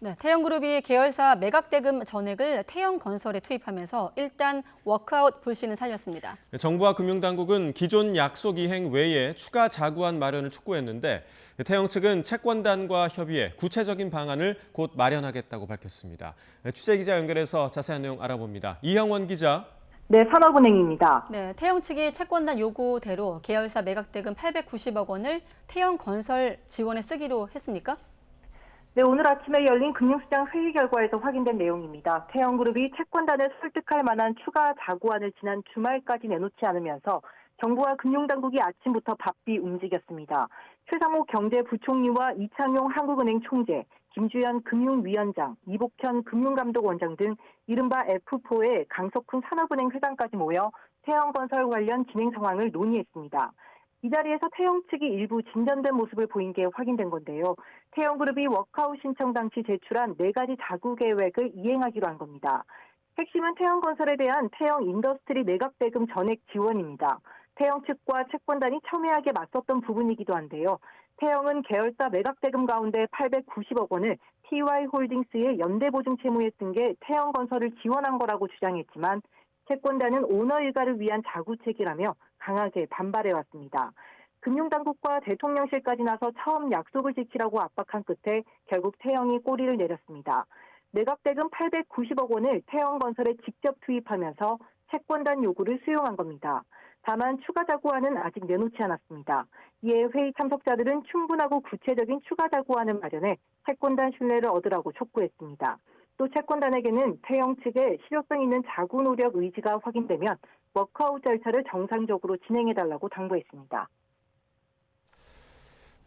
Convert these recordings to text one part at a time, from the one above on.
네, 태영그룹이 계열사 매각대금 전액을 태영건설에 투입하면서 일단 워크아웃 불씨는 살렸습니다. 정부와 금융당국은 기존 약속 이행 외에 추가 자구안 마련을 촉구했는데 태영 측은 채권단과 협의해 구체적인 방안을 곧 마련하겠다고 밝혔습니다. 취재기자 연결해서 자세한 내용 알아봅니다. 이형원 기자. 네, 산업은행입니다. 네, 태영 측이 채권단 요구대로 계열사 매각대금 890억 원을 태영건설 지원에 쓰기로 했습니까? 네, 오늘 아침에 열린 금융시장 회의 결과에서 확인된 내용입니다. 태영그룹이 채권단을 설득할 만한 추가 자구안을 지난 주말까지 내놓지 않으면서 정부와 금융당국이 아침부터 바삐 움직였습니다. 최상호 경제부총리와 이창용 한국은행 총재, 김주현 금융위원장, 이복현 금융감독원장 등 이른바 F4의 강석훈 산업은행 회장까지 모여 태영건설 관련 진행 상황을 논의했습니다. 이 자리에서 태영 측이 일부 진전된 모습을 보인 게 확인된 건데요. 태영그룹이 워크아웃 신청 당시 제출한 4가지 자구 계획을 이행하기로 한 겁니다. 핵심은 태영건설에 대한 태영인더스트리 매각대금 전액 지원입니다. 태영 측과 채권단이 첨예하게 맞섰던 부분이기도 한데요. 태영은 계열사 매각대금 가운데 890억 원을 TY홀딩스의 연대보증 채무에 쓴 게 태영건설을 지원한 거라고 주장했지만 채권단은 오너 일가를 위한 자구책이라며 강하게 반발해왔습니다. 금융당국과 대통령실까지 나서 처음 약속을 지키라고 압박한 끝에 결국 태영이 꼬리를 내렸습니다. 매각대금 890억 원을 태영건설에 직접 투입하면서 채권단 요구를 수용한 겁니다. 다만 추가 자구안은 아직 내놓지 않았습니다. 이에 회의 참석자들은 충분하고 구체적인 추가 자구안을 마련해 채권단 신뢰를 얻으라고 촉구했습니다. 또 채권단에게는 태영 측의 실효성 있는 자구 노력 의지가 확인되면 워크아웃 절차를 정상적으로 진행해달라고 당부했습니다.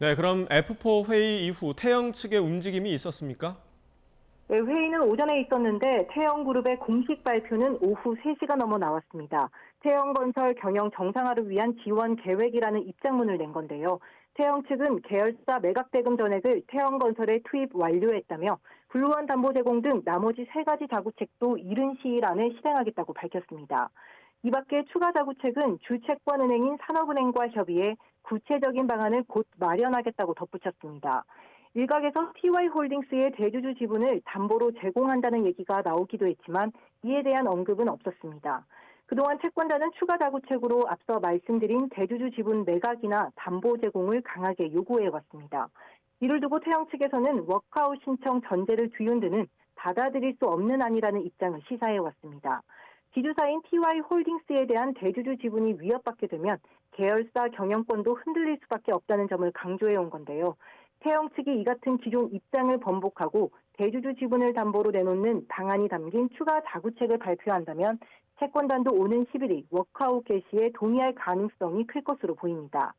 네, 그럼 F4 회의 이후 태영 측의 움직임이 있었습니까? 네, 회의는 오전에 있었는데 태영그룹의 공식 발표는 오후 3시가 넘어 나왔습니다. 태영건설 경영 정상화를 위한 지원 계획이라는 입장문을 낸 건데요. 태영 측은 계열사 매각대금 전액을 태영건설에 투입 완료했다며 불우한 담보 제공 등 나머지 3가지 자구책도 이른 시일 안에 실행하겠다고 밝혔습니다. 이 밖에 추가 자구책은 주채권은행인 산업은행과 협의해 구체적인 방안을 곧 마련하겠다고 덧붙였습니다. 일각에서 TY홀딩스의 대주주 지분을 담보로 제공한다는 얘기가 나오기도 했지만 이에 대한 언급은 없었습니다. 그동안 채권단은 추가 자구책으로 앞서 말씀드린 대주주 지분 매각이나 담보 제공을 강하게 요구해왔습니다. 이를 두고 태영 측에서는 워크아웃 신청 전제를 뒤흔드는 받아들일 수 없는 안이라는 입장을 시사해왔습니다. 지주사인 TY홀딩스에 대한 대주주 지분이 위협받게 되면 계열사 경영권도 흔들릴 수밖에 없다는 점을 강조해온 건데요. 태영 측이 이 같은 기존 입장을 번복하고 대주주 지분을 담보로 내놓는 방안이 담긴 추가 자구책을 발표한다면 채권단도 오는 11일 워크아웃 개시에 동의할 가능성이 클 것으로 보입니다.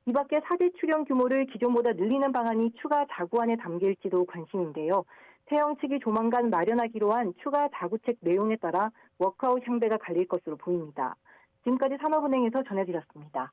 이 밖에 사재 출연 규모를 기존보다 늘리는 방안이 추가 자구안에 담길지도 관심인데요. 태영 측이 조만간 마련하기로 한 추가 자구책 내용에 따라 워크아웃 향배가 갈릴 것으로 보입니다. 지금까지 산업은행에서 전해드렸습니다.